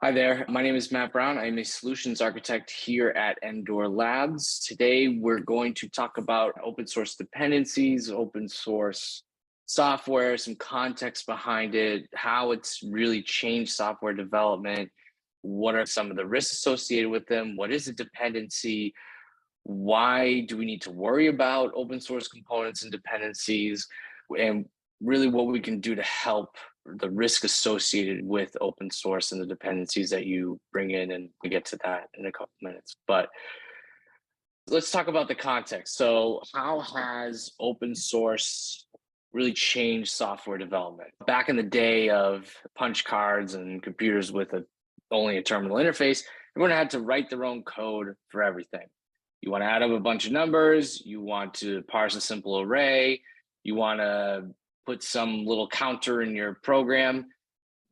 Hi there. My name is Matt Brown. I'm a solutions architect here at Endor Labs. Today, we're going to talk about open source dependencies, open source software, some context behind it, how it's really changed software development, what are some of the risks associated with them, what is a dependency, why do we need to worry about open source components and dependencies, and really what we can do to help the risk associated with open source and the dependencies that you bring in, and we get to that in a couple minutes. But let's talk about the context. So how has open source really changed software development? Back in the day of punch cards and computers with only a terminal interface, everyone had to write their own code for everything. You want to add up a bunch of numbers, you want to parse a simple array, you want to put some little counter in your program,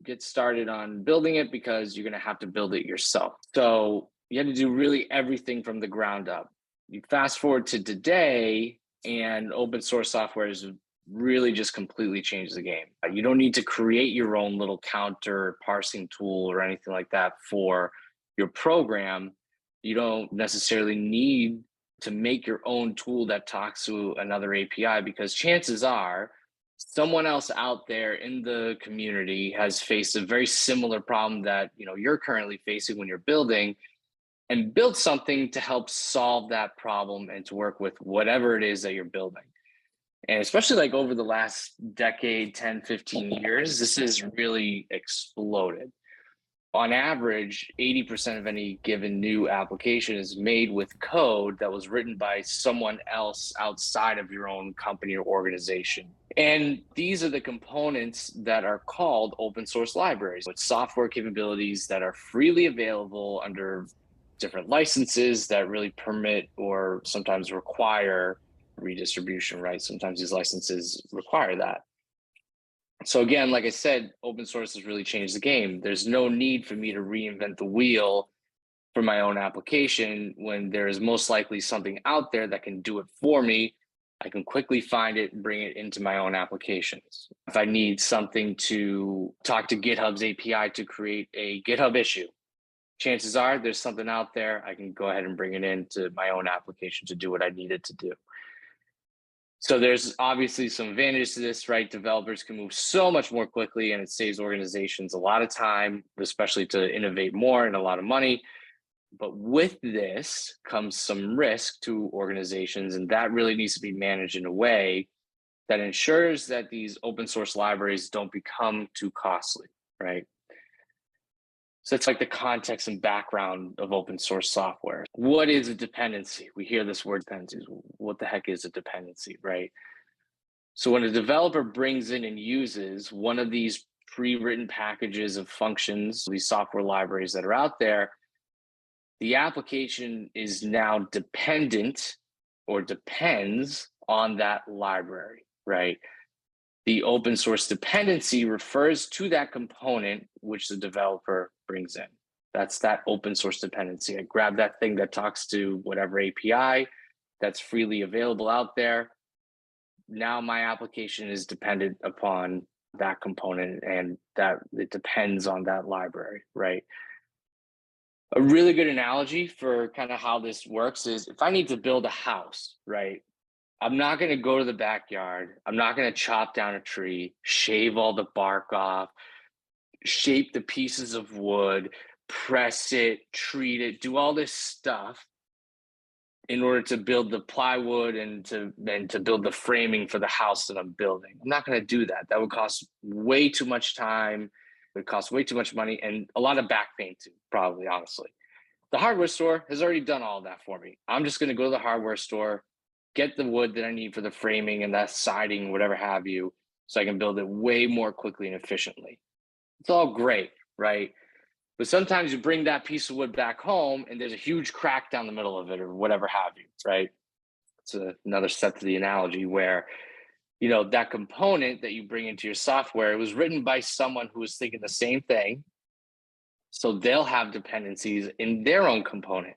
get started on building it because you're going to have to build it yourself. So you had to do really everything from the ground up. You fast forward to today, and open source software has really just completely changed the game. You don't need to create your own little counter parsing tool or anything like that for your program. You don't necessarily need to make your own tool that talks to another API, because chances are someone else out there in the community has faced a very similar problem that you're currently facing when you're building, and build something to help solve that problem and to work with whatever it is that you're building. And especially like over the last decade, 10, 15 years, this has really exploded. On average, 80% of any given new application is made with code that was written by someone else outside of your own company or organization. And these are the components that are called open source libraries, with software capabilities that are freely available under different licenses that really permit or sometimes require redistribution, right? Sometimes these licenses require that. So again, like I said, open source has really changed the game. There's no need for me to reinvent the wheel for my own application when there is most likely something out there that can do it for me. I can quickly find it and bring it into my own applications. If I need something to talk to GitHub's API to create a GitHub issue, chances are there's something out there. I can go ahead and bring it into my own application to do what I need it to do. So there's obviously some advantages to this, right? Developers can move so much more quickly, and it saves organizations a lot of time, especially to innovate more, and a lot of money. But with this comes some risk to organizations, and that really needs to be managed in a way that ensures that these open source libraries don't become too costly, right? So it's like the context and background of open source software. What is a dependency? We hear this word dependencies. What the heck is a dependency, right? So when a developer brings in and uses one of these pre-written packages of functions, these software libraries that are out there, the application is now dependent or depends on that library, right? The open source dependency refers to that component which the developer brings in. That's that open source dependency. I grab that thing that talks to whatever API that's freely available out there. Now my application is dependent upon that component, and that it depends on that library, right? A really good analogy for kind of how this works is if I need to build a house, right? I'm not going to go to the backyard. I'm not going to chop down a tree, shave all the bark off, shape the pieces of wood, press it, treat it, do all this stuff in order to build the plywood and to build the framing for the house that I'm building. I'm not going to do that. That would cost way too much time. It would cost way too much money and a lot of back pain too, probably, honestly. The hardware store has already done all of that for me. I'm just going to go to the hardware store, get the wood that I need for the framing and that siding, whatever have you, so I can build it way more quickly and efficiently. It's all great, right? But sometimes you bring that piece of wood back home and there's a huge crack down the middle of it or whatever have you, right? It's another step to the analogy where, that component that you bring into your software, it was written by someone who was thinking the same thing. So they'll have dependencies in their own component.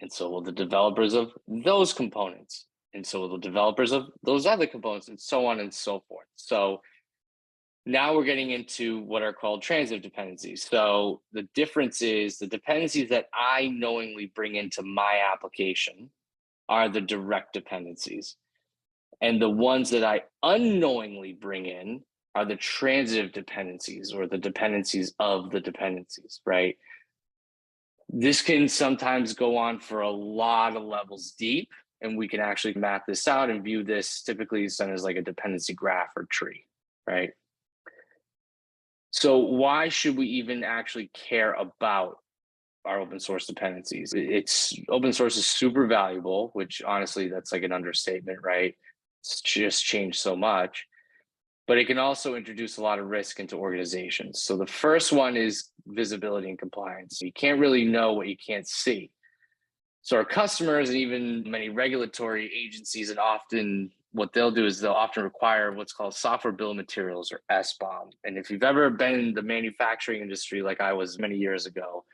And so will the developers of those components. And so will the developers of those other components, and so on and so forth. So Now we're getting into what are called transitive dependencies. So the difference is the dependencies that I knowingly bring into my application are the direct dependencies. And the ones that I unknowingly bring in are the transitive dependencies, or the dependencies of the dependencies, right? This can sometimes go on for a lot of levels deep, and we can actually map this out and view this typically done as like a dependency graph or tree, right? So why should we even actually care about our open source dependencies? It's open source is super valuable, which honestly, that's like an understatement, right? It's just changed so much, but it can also introduce a lot of risk into organizations. So the first one is visibility and compliance. You can't really know what you can't see. So our customers and even many regulatory agencies, and often what they'll do is they'll often require what's called software bill of materials, or SBOM. And if you've ever been in the manufacturing industry like I was many years ago,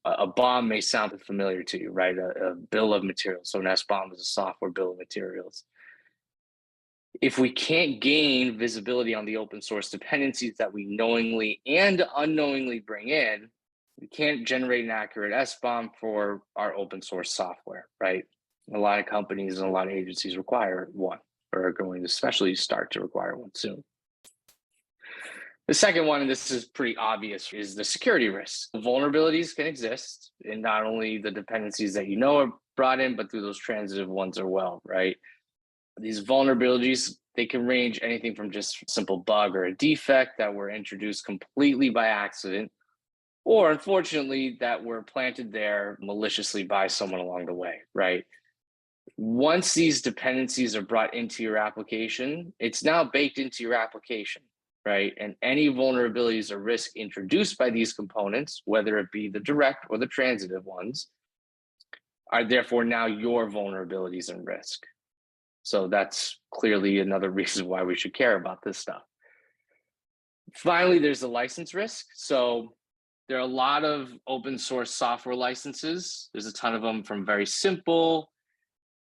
a BOM may sound familiar to you, right? A bill of materials. So an SBOM is a software bill of materials. If we can't gain visibility on the open source dependencies that we knowingly and unknowingly bring in, we can't generate an accurate SBOM for our open source software, right? A lot of companies and a lot of agencies require one, or are going to especially start to require one soon. The second one, and this is pretty obvious, is the security risk. Vulnerabilities can exist in not only the dependencies that you know are brought in, but through those transitive ones as well, right? These vulnerabilities, they can range anything from just a simple bug or a defect that were introduced completely by accident, or unfortunately that were planted there maliciously by someone along the way, right? Once these dependencies are brought into your application, it's now baked into your application, right? And any vulnerabilities or risk introduced by these components, whether it be the direct or the transitive ones, are therefore now your vulnerabilities and risk. So that's clearly another reason why we should care about this stuff. Finally, there's the license risk. So there are a lot of open source software licenses. There's a ton of them, from very simple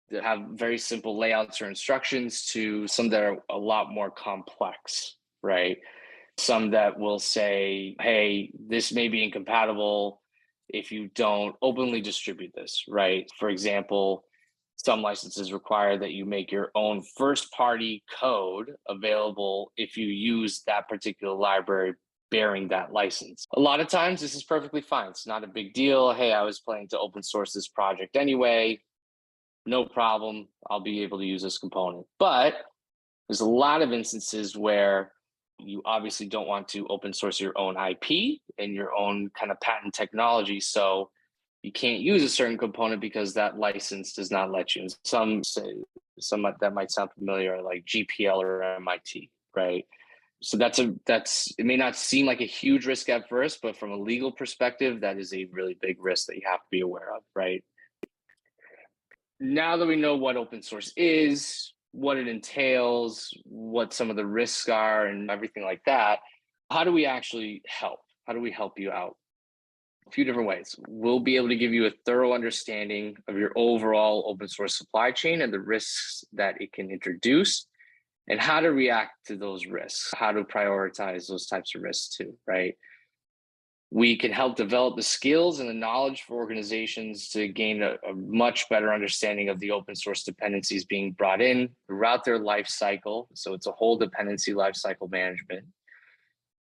that have very simple layouts or instructions to some that are a lot more complex, right? Some that will say, hey, this may be incompatible if you don't openly distribute this, right? For example, some licenses require that you make your own first-party code available if you use that particular library bearing that license. A lot of times this is perfectly fine. It's not a big deal. Hey, I was planning to open source this project anyway. No problem. I'll be able to use this component. But there's a lot of instances where you obviously don't want to open source your own IP and your own kind of patent technology. So you can't use a certain component because that license does not let you. Some that might sound familiar, like GPL or MIT, right? So it may not seem like a huge risk at first, but from a legal perspective, that is a really big risk that you have to be aware of, right? Now that we know what open source is, what it entails, what some of the risks are, and everything like that, how do we actually help? How do we help you out? A few different ways. We'll be able to give you a thorough understanding of your overall open source supply chain and the risks that it can introduce, and how to react to those risks, how to prioritize those types of risks too, right? We can help develop the skills and the knowledge for organizations to gain a much better understanding of the open source dependencies being brought in throughout their life cycle. So it's a whole dependency lifecycle management,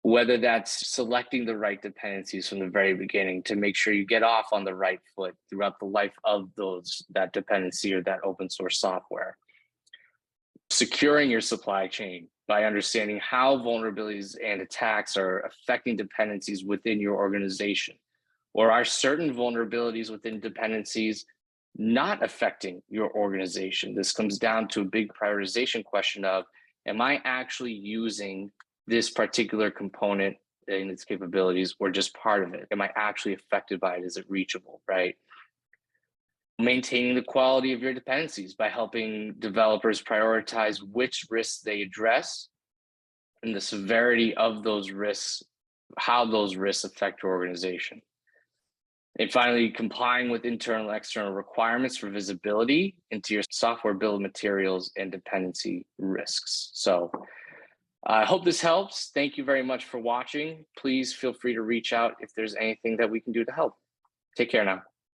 whether that's selecting the right dependencies from the very beginning to make sure you get off on the right foot throughout the life of that dependency or that open source software. Securing your supply chain by understanding how vulnerabilities and attacks are affecting dependencies within your organization, or are certain vulnerabilities within dependencies not affecting your organization. This comes down to a big prioritization question of, am I actually using this particular component and its capabilities, or just part of it? Am I actually affected by it? Is it reachable, right? Maintaining the quality of your dependencies by helping developers prioritize which risks they address and the severity of those risks, how those risks affect your organization. And finally, complying with internal and external requirements for visibility into your software bill of materials and dependency risks. So I hope this helps. Thank you very much for watching. Please feel free to reach out if there's anything that we can do to help. Take care now.